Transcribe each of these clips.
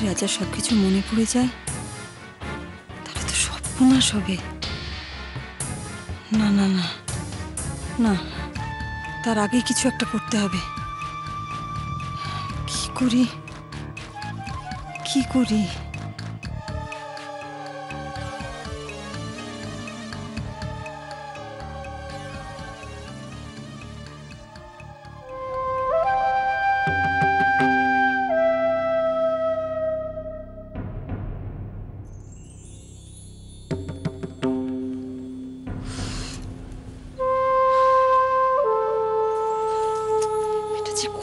রাজার সবকিছু মনে পড়ে যায় তাহলে তো সর্বনাশ হবে। না না না না, তার আগে কিছু একটা করতে হবে। কি করি কি করি?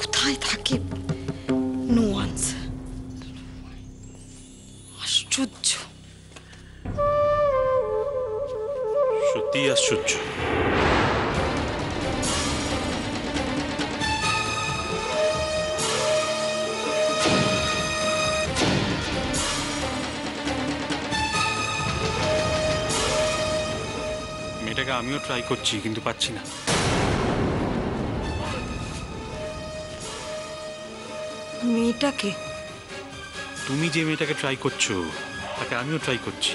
কোথায় থাকে? No answer. আশ্চর্য, সত্যি আশ্চর্য। মেয়েটাকে আমিও ট্রাই করছি কিন্তু পাচ্ছি না। মেয়েটাকে? তুমি যে মেয়েটাকে ট্রাই করছো তাকে আমিও ট্রাই করছি,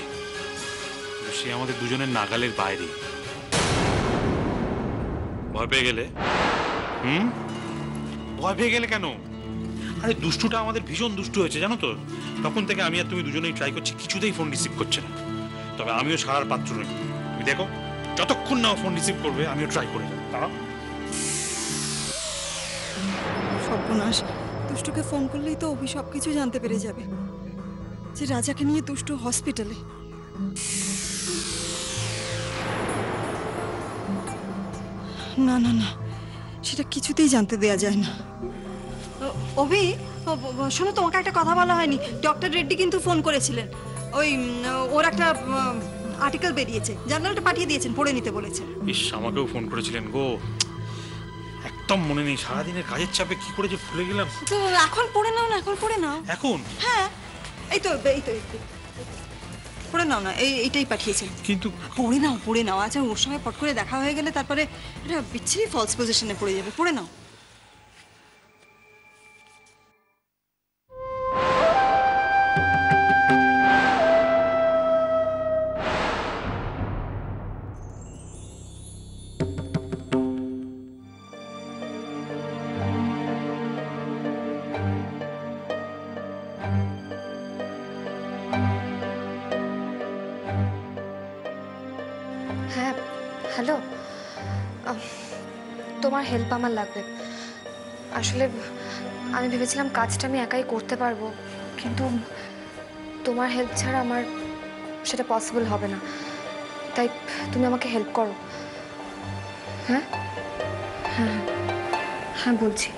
সে আমাদের দুজনের নাগালের বাইরে। ভয় পেয়ে গেলে? ভয় পেয়ে গেলে কেন? আরে দুষ্টুটা আমাদের ভীষণ দুষ্টু হয়েছে জানো তো। তখন থেকে আমি আর তুমি দুজনেই ট্রাই করছি, কিছুতেই ফোন রিসিভ করছে না। তবে আমিও সারার পাত্র নই। তুমি দেখো যতক্ষণ না ফোন রিসিভ করবে আমিও ট্রাই করে যাবো। দাঁড়াও। সর্বনাশ, দুষ্টুকে ফোন করলেই তো অভি সবকিছু জানতে পেরে যাবে যে রাজাকে নিয়ে দুষ্টু হসপিটালে। না না না, সেটা কিছুতেই জানতে দেয়া যায় না। অভি শোনো, তোমাকে একটা কথা বলা হয়নি। ডক্টর রেড্ডি কিন্তু ফোন করেছিলেন। ওই ওর একটা আর্টিকেল বেরিয়েছে, জার্নালটা পাঠিয়ে দিয়েছেন, পড়ে নিতে বলেছেন। ইস, আমাকেও ফোন করেছিলেন গো, একদম মনে নেই। সারাদিনের কাজের চাপে কি করে যে ভুলে গেলাম। তো এখন পড়ে নাও না, এখন পড়ে নাও। এখন? হ্যাঁ, এই তো পড়ে নাও না, এইটাই পাঠিয়েছেন। কিন্তু পড়ে নাও। আচ্ছা, ওর সঙ্গে পট করে দেখা হয়ে গেলে তারপরে এটা বিচ্ছিরি ফলস পজিশনে পড়ে যাবে। পড়ে নাও। হ্যাঁ, হ্যালো। তোমার হেল্প আমার লাগবে। আসলে আমি ভেবেছিলাম কাজটা আমি একাই করতে পারবো, কিন্তু তোমার হেল্প ছাড়া আমার সেটা পসিবল হবে না। তাই তুমি আমাকে হেল্প করো। হ্যাঁ হ্যাঁ হ্যাঁ, বলছি।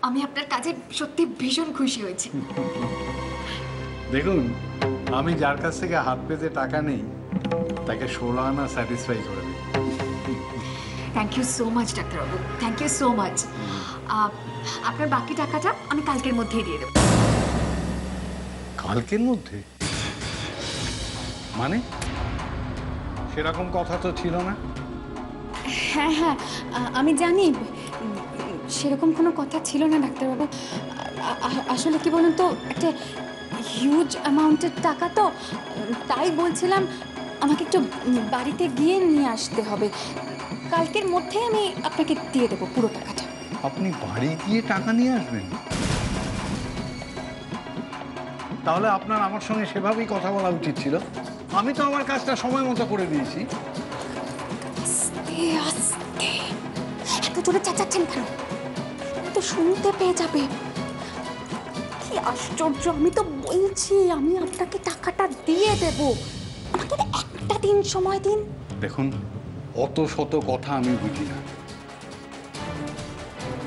আমি আপনার কাজে সত্যি ভীষণ খুশি হয়েছি। দেখুন, আমি যার কাছ থেকে হাত পেতে টাকা নেই তাকে 16 আনা স্যাটিসফাই করে দিই। থ্যাংক ইউ সো মাচ ডাক্তারবাবু, থ্যাংক ইউ সো মাচ। আপনার বাকি টাকাটা আমি কালকের মধ্যেই দিয়ে দেবো। কালকের মধ্যে? মানে সেরকম কথা তো ছিল না। হ্যাঁ হ্যাঁ, আমি জানি সেরকম কোনো কথা ছিল না ডাক্তারবাবু। আসলে কি বলুন তো, একটা হিউজ অ্যামাউন্টের টাকা তো, তাই বলছিলাম আমাকে একটু বাড়িতে গিয়ে নিয়ে আসতে হবে। কালকের মধ্যে আমি আপনাকে দিয়ে দেবো পুরো টাকাটা। আপনি বাড়ি গিয়ে টাকা নিয়ে আসবেন? তাহলে আপনার আমার সঙ্গে সেভাবেই কথা বলা উচিত ছিল। আমি তো আমার কাজটা সময় মতো করে দিয়েছি। এত জোরে চেঁচাচ্ছেন কেন? তো শুনতে পেয়ে যাবে। কি আশ্চর্য, আমি তো বলছি আমি আপনাকে টাকাটা দিয়ে দেব। আমাকে একটা দিন সময় দিন। দেখুন, অত শত কথা আমি বুঝি না।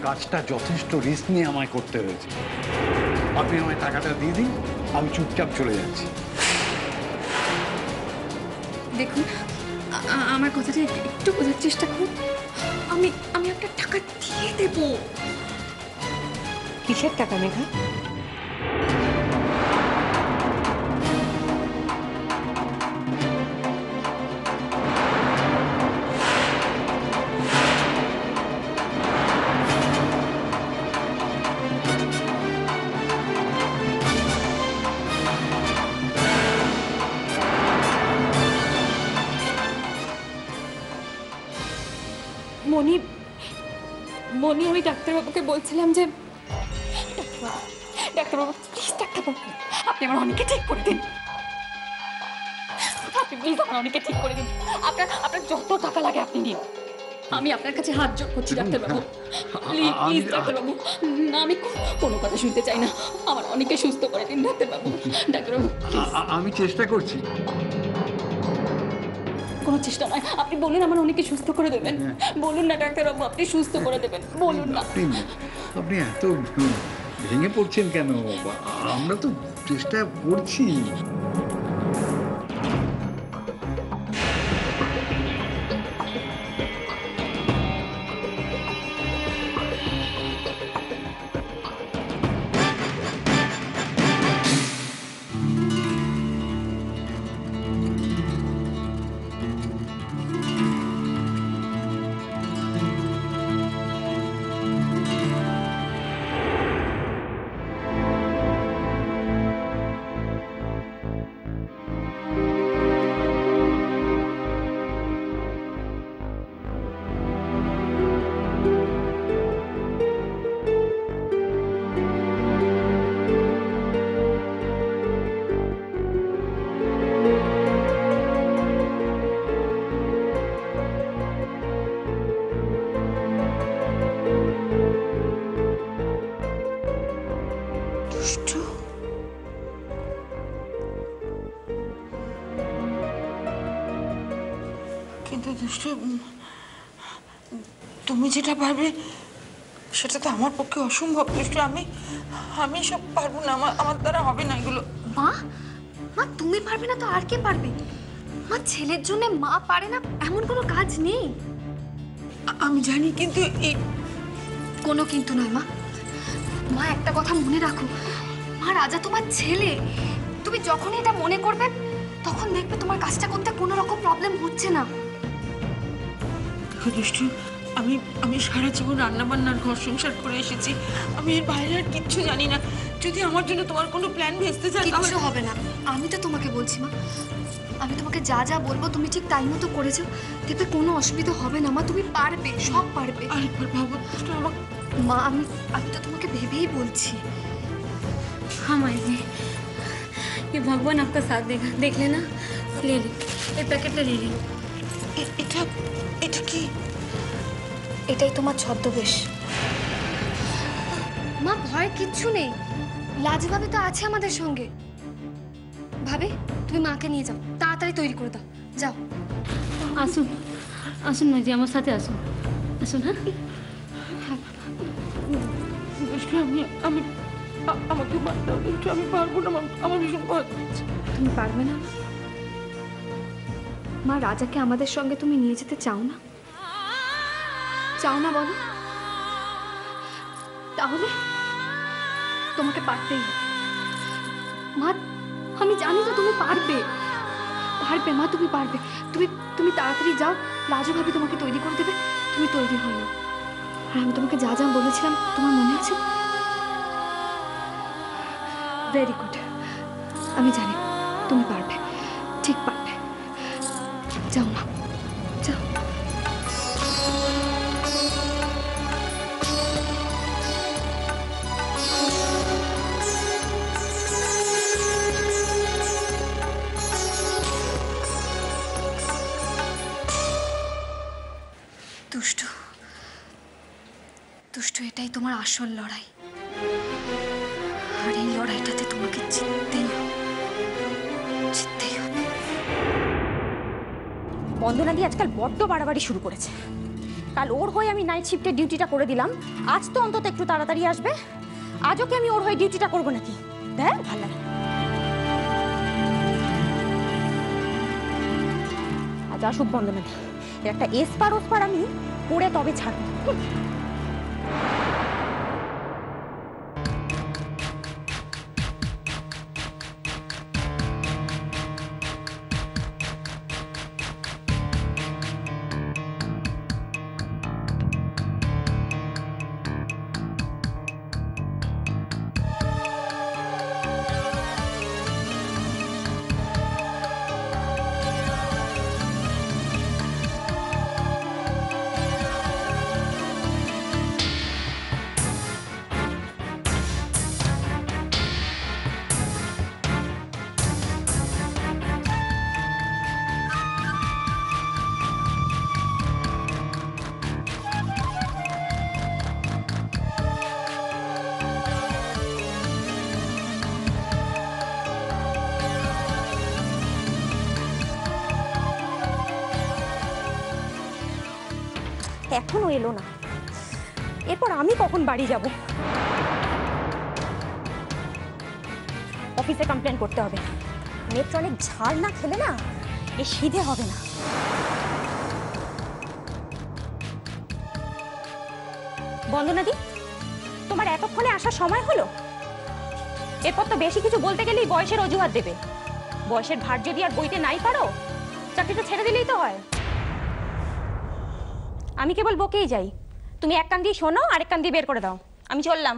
কাজটা যথেষ্ট রিস্ক নিয়ে আমায় করতে হয়েছে। আপনি আমায় টাকাটা দিয়ে দিন, আমি চুপচাপ চলে যাচ্ছি। দেখুন, আমার কথাটা একটু বোঝার চেষ্টা করুন। আমি আমি আপনার টাকা দিয়ে দেবো। কিসের টাকা মেঘা? মনি মনি আমি ডাক্তারবাবুকে বলছিলাম যে ডাক্তারবাবু প্লিজ ডাক্তারবাবু আপনি আমার অনেকে ঠিক করে দিন, আপনি প্লিজ আমার অনেকে ঠিক করে দিন। আপনার আপনার যত টাকা লাগে আপনি নিন, আমি আপনার কাছে হাত জোড় করছি ডাক্তারবাবু, প্লিজ প্লিজ ডাক্তারবাবু। না আমি কোনো কথা শুনতে চাই না, আমার অনেকে সুস্থ করে দিন ডাক্তারবাবু। ডাক্তারবাবু আমি চেষ্টা করছি। কোনো চেষ্টা নয়, আপনি বলুন আমার অনেকে সুস্থ করে দেবেন, বলুন না ডাক্তারবাবু আপনি সুস্থ করে দেবেন, বলুন না। আপনি এত ভেঙে পড়ছেন কেন? আমরা তো চেষ্টা করছি। কিন্তু দুষ্টু, তুমি যেটা পারবে সেটা তো আমার পক্ষে অসম্ভব। দুষ্টু, আমি সব পারবো না, আমার দ্বারা হবে না এগুলো। মা মা তুমি পারবে না তো আর কে পারবে? মা ছেলের জন্য মা পারে না এমন কোনো কাজ নেই। আমি জানি, কিন্তু এই কোনো কিন্তু নয় মা। মা একটা কথা মনে রাখো, মা রাজা তোমার ছেলে। তুমি যখনই এটা মনে করবে তখন দেখবে তোমার কাজটা করতে কোনো রকম প্রবলেম হচ্ছে না। দেখো দুষ্টু, আমি সারা জীবন রান্নাবান্নার ঘর সংসার করে এসেছি, আমি এর বাইরে আর কিচ্ছু জানি না। যদি আমার জন্য তোমার কোনো প্ল্যান ভেস্তে চাও কিচ্ছু হবে না, আমি তো তোমাকে বলছি মা। আমি তোমাকে যা যা বলবো তুমি ঠিক টাইম মতো করেছো, দেখবে কোনো অসুবিধা হবে না মা। তুমি পারবে, সব পারবে। আরেকবার ভাবো দুষ্টু, আমাকে মা আমি তো তোমাকে ভেবেই বলছি। हाँ माई जी, ये भगवान आपका साथ देगा, देख लेना। ले ली ये पैकेटটা ले ली। এটা কি? এটাই তোমার ছদ্মবেশ। মা ভয় কিচ্ছু নেই, লাজ ভাবে তো আছে আমাদের সঙ্গে। ভাবে তুমি মাকে নিয়ে যাও, তাড়াতাড়ি তৈরি করে দাও, যাও। আসুন আসুন মাই জি, আমার সাথে আসুন আসুন। হ্যাঁ দুষ্টু, আমাকে বাদ দাও দুষ্টু, আমি পারবো না, আমার ভীষণ ভয় করছে। তুমি পারবে না মা? রাজাকে আমাদের সঙ্গে তুমি নিয়ে যেতে চাও না? চাও না বলো? তাহলে তোমাকে পারতেই হবে মা। আমি জানি তো তুমি পারবে, পারবে মা, তুমি পারবে। তুমি তাড়াতাড়ি যাও, রাজু ভাবি তোমাকে তৈরি করে দেবে, তুমি তৈরি হও না। আর আমি তোমাকে যা যা বলেছিলাম তোমার মনে আছে? ভেরি গুড, আমি জানি তুমি পারবে, ঠিক পারবে। যাও মা, যাও। দুষ্টু, দুষ্টু, এটাই তোমার আসল লড়াই। আর এই লড়াইটাতে তোমাকে জিততেই হবে, জিততেই হবে। বন্দনা দি আজকাল বড্ড বাড়াবাড়ি শুরু করেছে। কাল ওর হয়ে আমি নাইট শিফটের ডিউটিটা করে দিলাম, আজ তো অন্তত একটু তাড়াতাড়ি আসবে। আজও কি আমি ওর হয়ে ডিউটিটা করবো নাকি? দেখ ভালো লাগে। আজ আসুক বন্দনা দি, এর একটা এসপার ওসপার আমি পড়ে তবে ছাড়বো। এখনো এলো না, এরপর আমি কখন বাড়ি যাব? অফিসে কমপ্লেন করতে হবে। মেট্রো অনেক ঝাড় না খেলে না এ সিধে হবে না। বন্দনাদি, তোমার এতক্ষণে আসার সময় হলো? এরপর তো বেশি কিছু বলতে গেলেই বয়সের অজুহাত দেবে। বয়সের ভার যদি আর বইতে নাই পারো, চাকরিটা ছেড়ে দিলেই তো হয়। আমি কেবল বকেই যাই, তুমি এক কান দিয়ে শোনো, আরেক কান দিয়ে বের করে দাও। আমি চললাম।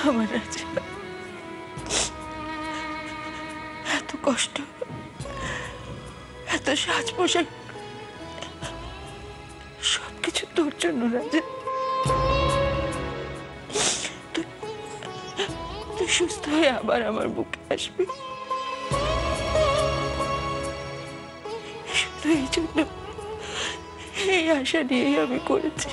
আমার রাজা, এত কষ্ট, এত সাজ পোশাক, সবকিছু তোর জন্য রাজা। তুই সুস্থ হয়ে আবার আমার বুকে আসবি, শুধু এই জন্য, এই আশা নিয়েই আমি করেছি।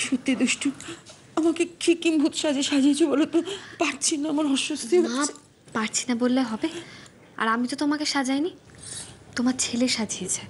সত্যি দুষ্টু, আমাকে কি কি ভূত সাজিয়েছো বলো তো? পারছি না, আমার অস্বস্তি হচ্ছে। পারছি না বললে হবে? আর আমি তো তোমাকে সাজাইনি। তোমার ছেলে সাজিয়েছে।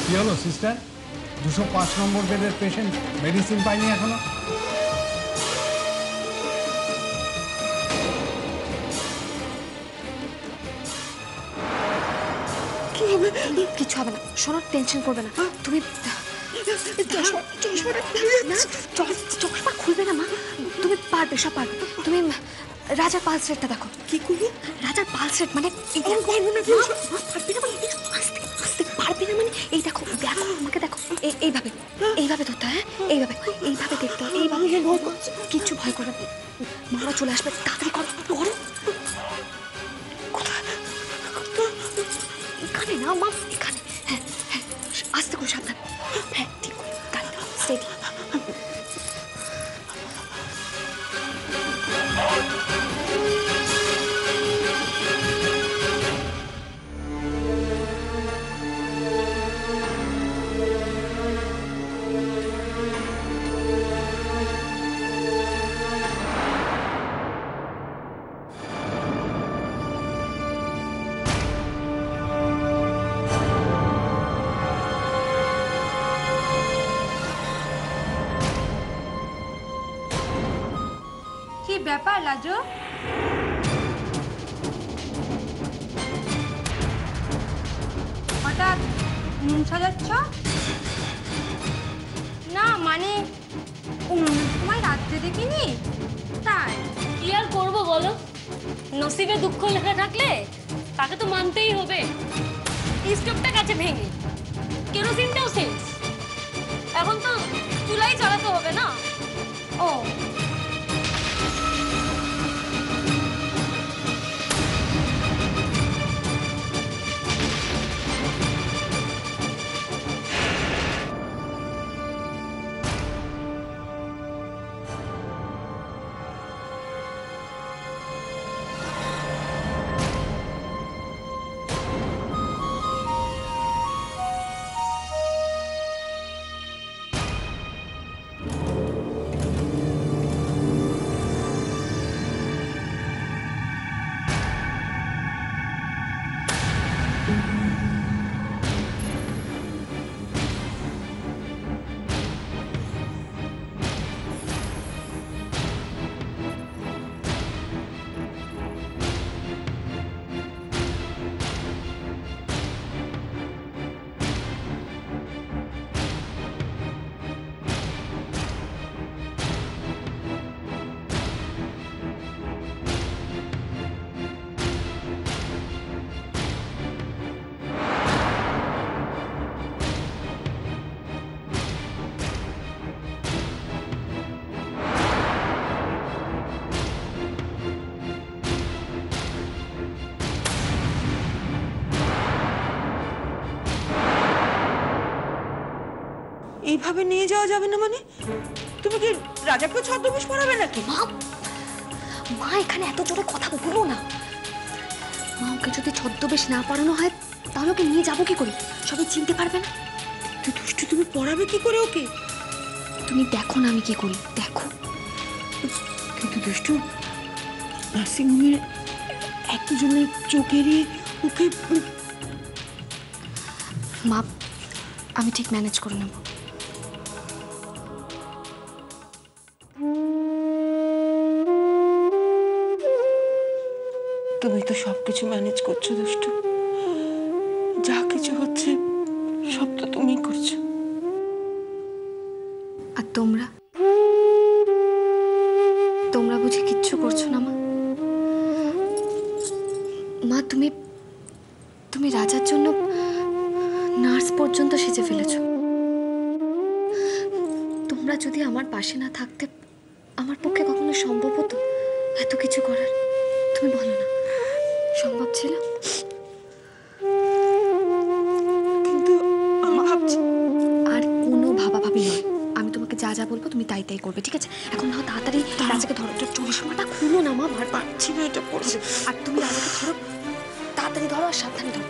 কি হলো সিস্টার? 205 নম্বর বেডের পেশেন্ট মেডিসিন পাইনি এখনো? কিছু হবে না, শোনো, টেনশন করবে না। তুমি চশমা খুলবে না মা, তুমি পারবে, সব পারবে। তুমি রাজার পালস রেটটা দেখো। কি করবো? রাজার পালস রেট মানে পারবে না মানে এই দেখো, দেখো আমাকে, দেখো এইভাবে, এইভাবে ধরতে, হ্যাঁ এইভাবে, এইভাবে দেখতে হবে, এইভাবে। কিচ্ছু ভয় করবে না, মারা চলে আসবে, তাড়াতাড়ি করো করো। এখানে না মা, এখানে। হ্যাঁ হ্যাঁ, আস্তে করে, সাবধান। হ্যাঁ ঠিক করে, দাঁড়িয়ে স্টেডি। কি ব্যাপার লাজো? হঠাৎ নুন সাজাচ্ছ? না মানে তোমায় রাত্রে দেখিনি তাই। কি আর করবো বলো, নসিবে দুঃখ লেখা থাকলে তাকে তো মানতেই হবে। স্টোভটা কাছে ভেঙে, কেরোসিনটাও শেষ, এখন তো চুলাই চালাতে হবে না। ও এইভাবে নিয়ে যাওয়া যাবে না মানে? তুমি কি রাজাকে ছদ্মবেশ পড়াবে নাকি? মা, মা এখানে এত জোরে কথা বলো না। মা, ওকে যদি ছদ্মবেশ না পড়ানো হয় তাহলে ওকে নিয়ে যাবো কি করে? সবাই চিনতে পারবে না। তুই দুষ্টু, তুমি পড়াবে কি করে ওকে? তুমি দেখো না আমি কি করি, দেখো। কিন্তু দুষ্টু নার্সিংহোমের এতজনের চোখ এড়িয়ে ওকে মা, আমি ঠিক ম্যানেজ করে নেব। তুমি তো সবকিছু ম্যানেজ করছো দুষ্টু, যা কিছু হচ্ছে সব তো তুমিই করছো। আর তোমরা তোমরা বুঝি কিচ্ছু করছো না মা? মা, তুমি তুমি রাজার জন্য নার্স পর্যন্ত সেজে ফেলেছো। তোমরা যদি আমার পাশে না থাকতে আমার পক্ষে কখনো সম্ভব হতো এত কিছু করার? তুমি বলো না, সম্ভব ছিল? কিন্তু আমি ভাবছি আর কোনো ভাবাভাবি নয়, আমি তোমাকে যা যা বলবো তুমি তাই তাই করবে, ঠিক আছে? এখন নাও তাড়াতাড়ি রাজাকে ধরো, চশমাটা খুলো না মা, বারবার পারছি না এটা পড়ছে। আর তুমি রাজাকে ধরো, তাড়াতাড়ি ধরো আর সাবধানে ধরো।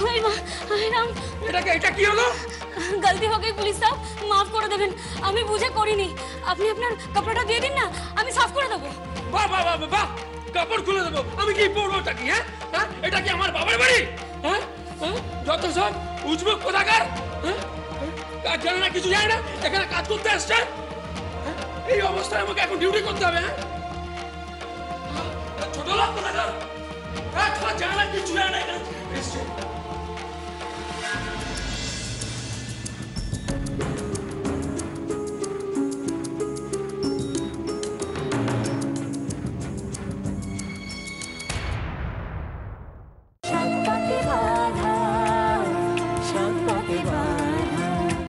हाय माँ, हाय राम, এটা কি হলো? गलती हो गई पुलिस साहब, माफ করে দেবেন, আমি বুঝে করিনি। আপনি আপনার কাপড়টা দিয়ে দিন না, আমি সাফ করে দেবো। বাহ বাহ বাহ বাহ, কাপড় খুলে দেবো? আমি কি পড়বোটা কি? হ্যাঁ হ্যাঁ, এটা কি আমার বাবার বাড়ি? হ্যাঁ হ্যাঁ, যত সব উজবুক কোথাকার, হ্যাঁ, কাজ জানে না, কিছু জানে না, এখানে কাজ করতে আসছে। হ্যাঁ? এই অবস্থায় আমাকে এখন ডিউটি করতে হবে? হ্যাঁ, ছোট লোক কোথাকার, হ্যাঁ, তোমার জানে না, কিছু জানে না, এখানে এসছে।